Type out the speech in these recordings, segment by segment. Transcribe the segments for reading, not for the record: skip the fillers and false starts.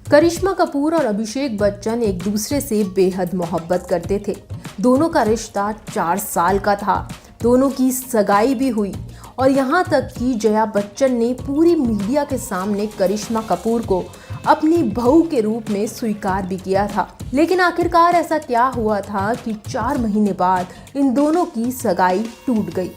करिश्मा कपूर और अभिषेक बच्चन एक दूसरे से बेहद मोहब्बत करते थे। दोनों का रिश्ता 4 साल का था। दोनों की सगाई भी हुई और यहाँ तक कि जया बच्चन ने पूरी मीडिया के सामने करिश्मा कपूर को अपनी बहू के रूप में स्वीकार भी किया था। लेकिन आखिरकार ऐसा क्या हुआ था कि 4 महीने बाद इन दोनों की सगाई टूट गई।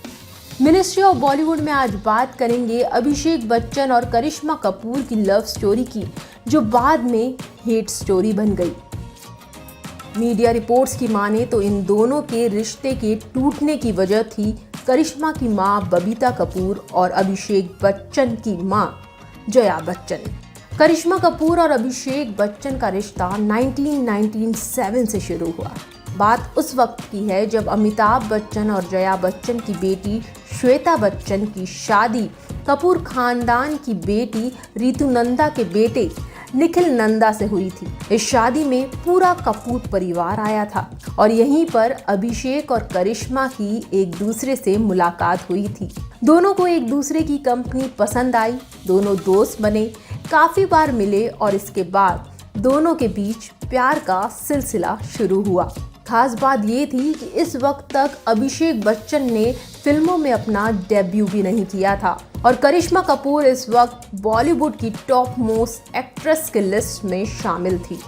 मिनिस्ट्री ऑफ बॉलीवुड में आज बात करेंगे अभिषेक बच्चन और करिश्मा कपूर की लव स्टोरी की, जो बाद में हेट स्टोरी बन गई। मीडिया रिपोर्ट्स की माने तो इन दोनों के रिश्ते के टूटने की वजह थी करिश्मा की मां बबीता कपूर और अभिषेक बच्चन की मां जया बच्चन। करिश्मा कपूर और अभिषेक बच्चन का रिश्ता 1997 से शुरू हुआ। बात उस वक्त की है जब अमिताभ बच्चन और जया बच्चन की बेटी श्वेता बच्चन की शादी कपूर खानदान की बेटी रितु नंदा के बेटे निखिल नंदा से हुई थी। इस शादी में पूरा कपूर परिवार आया था और यहीं पर अभिषेक और करिश्मा की एक दूसरे से मुलाकात हुई थी। दोनों को एक दूसरे की कंपनी पसंद आई, दोनों दोस्त बने, काफी बार मिले और इसके बाद दोनों के बीच प्यार का सिलसिला शुरू हुआ। खास बात ये थी कि इस वक्त तक अभिषेक बच्चन ने फिल्मों में अपना डेब्यू भी नहीं किया था और करिश्मा कपूर इस वक्त बॉलीवुड की टॉप मोस्ट एक्ट्रेस के लिस्ट में शामिल थी।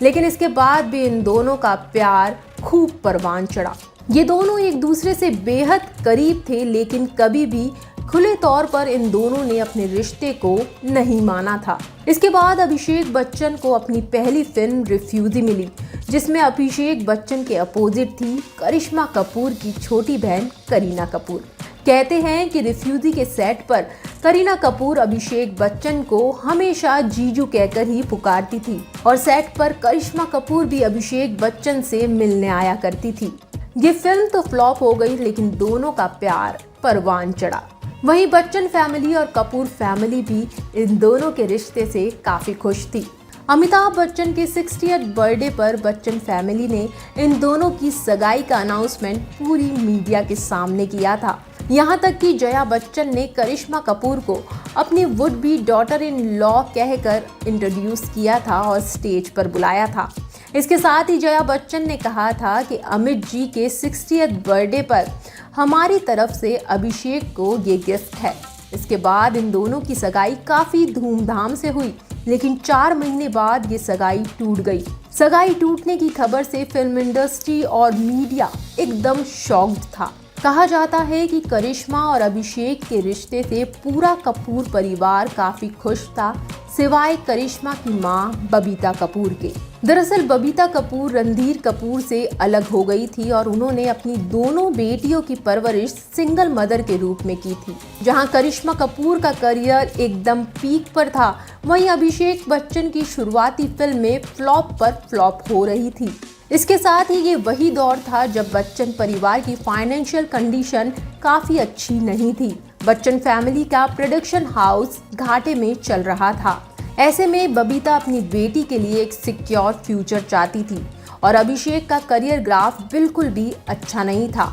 लेकिन इसके बाद भी इन दोनों का प्यार खूब परवान चढ़ा। ये दोनों एक दूसरे से बेहद करीब थे, लेकिन कभी भी खुले तौर पर इन दोनों ने अपने रिश्ते को नहीं माना था। इसके बाद अभिषेक बच्चन को अपनी पहली फिल्म रिफ्यूजी मिली, जिसमें अभिषेक बच्चन के अपोजिट थी करिश्मा कपूर की छोटी बहन करीना कपूर। कहते हैं कि रिफ्यूजी के सेट पर करीना कपूर अभिषेक बच्चन को हमेशा जीजू कहकर ही पुकारती थी और सेट पर करिश्मा कपूर भी अभिषेक बच्चन से मिलने आया करती थी। ये फिल्म तो फ्लॉप हो गई, लेकिन दोनों का प्यार परवान चढ़ा। वहीं बच्चन फैमिली और कपूर फैमिली भी इन दोनों के रिश्ते से काफी खुश थी। अमिताभ बच्चन के 60th बर्थडे पर बच्चन फैमिली ने इन दोनों की सगाई का अनाउंसमेंट पूरी मीडिया के सामने किया था। यहाँ तक कि जया बच्चन ने करिश्मा कपूर को अपनी would be daughter in law कहकर इंट्रोड्यूस किया था और स्टेज पर बुलाया था। इसके साथ ही जया बच्चन ने कहा था कि अमित जी के 60th बर्थडे पर हमारी तरफ से अभिषेक को ये गिफ्ट है। इसके बाद इन दोनों की सगाई काफी धूमधाम से हुई, लेकिन 4 महीने बाद ये सगाई टूट गई। सगाई टूटने की खबर से फिल्म इंडस्ट्री और मीडिया एकदम शॉक्ड था। कहा जाता है कि करिश्मा और अभिषेक के रिश्ते से पूरा कपूर परिवार काफी खुश था, सिवाय करिश्मा की मां बबीता कपूर के। दरअसल बबीता कपूर रणधीर कपूर से अलग हो गई थी और उन्होंने अपनी दोनों बेटियों की परवरिश सिंगल मदर के रूप में की थी। जहां करिश्मा कपूर का करियर एकदम पीक पर था, वहीं अभिषेक बच्चन की शुरुआती फिल्में फ्लॉप पर फ्लॉप हो रही थी। इसके साथ ही ये वही दौर था जब बच्चन परिवार की फाइनेंशियल कंडीशन काफी अच्छी नहीं थी। बच्चन फैमिली का प्रोडक्शन हाउस घाटे में चल रहा था। ऐसे में बबीता अपनी बेटी के लिए एक सिक्योर फ्यूचर चाहती थी और अभिषेक का करियर ग्राफ बिल्कुल भी अच्छा नहीं था।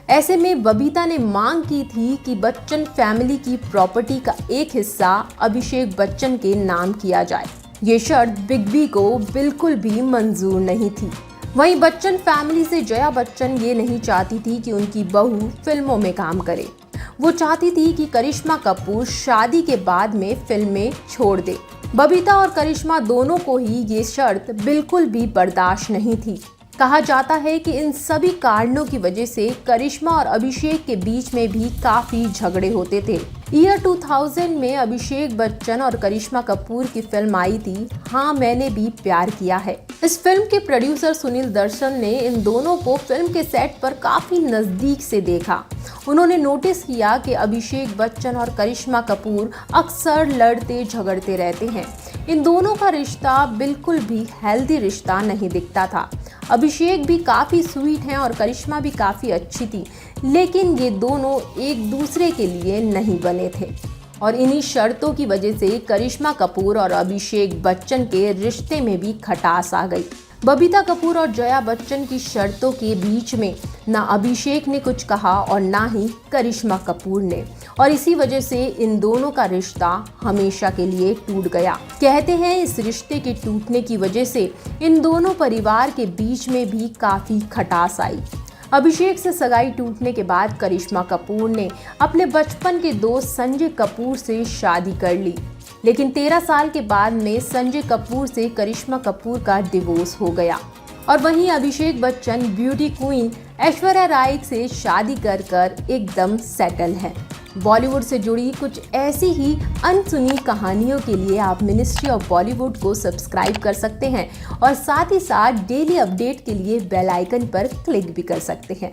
ऐसे में बबीता ने मांग की थी कि बच्चन फैमिली की प्रॉपर्टी का एक हिस्सा अभिषेक बच्चन के नाम किया जाए। ये शर्त बिग बी को बिल्कुल भी मंजूर नहीं थी। वहीं बच्चन फैमिली से जया बच्चन ये नहीं चाहती थी कि उनकी बहू फिल्मों में काम करे। वो चाहती थी कि करिश्मा कपूर शादी के बाद में फिल्में छोड़ दे। बबीता और करिश्मा दोनों को ही ये शर्त बिल्कुल भी बर्दाश्त नहीं थी। कहा जाता है कि इन सभी कारणों की वजह से करिश्मा और अभिषेक के बीच में भी काफी झगड़े होते थे। ईयर 2000 में अभिषेक बच्चन और करिश्मा कपूर की फिल्म आई थी हाँ मैंने भी प्यार किया है। इस फिल्म के प्रोड्यूसर सुनील दर्शन ने इन दोनों को फिल्म के सेट पर काफी नजदीक से देखा। उन्होंने नोटिस किया कि अभिषेक बच्चन और करिश्मा कपूर अक्सर लड़ते झगड़ते रहते हैं। इन दोनों का रिश्ता बिल्कुल भी हेल्दी रिश्ता नहीं दिखता था। अभिषेक भी काफ़ी स्वीट हैं और करिश्मा भी काफ़ी अच्छी थी, लेकिन ये दोनों एक दूसरे के लिए नहीं बने थे। और इन्हीं शर्तों की वजह से करिश्मा कपूर और अभिषेक बच्चन के रिश्ते में भी खटास आ गई। बबीता कपूर और जया बच्चन की शर्तों के बीच में ना अभिषेक ने कुछ कहा और ना ही करिश्मा कपूर ने, और इसी वजह से इन दोनों का रिश्ता हमेशा के लिए टूट गया। कहते हैं इस रिश्ते के टूटने की वजह से इन दोनों परिवार के बीच में भी काफी खटास आई। अभिषेक से सगाई टूटने के बाद करिश्मा कपूर ने अपने बचपन के दोस्त संजय कपूर से शादी कर ली, लेकिन 13 साल के बाद में संजय कपूर से करिश्मा कपूर का डिवोर्स हो गया। और वहीं अभिषेक बच्चन ब्यूटी क्वीन ऐश्वर्या राय से शादी कर एकदम सेटल है। बॉलीवुड से जुड़ी कुछ ऐसी ही अनसुनी कहानियों के लिए आप मिनिस्ट्री ऑफ बॉलीवुड को सब्सक्राइब कर सकते हैं और साथ ही साथ डेली अपडेट के लिए बेल आइकन पर क्लिक भी कर सकते हैं।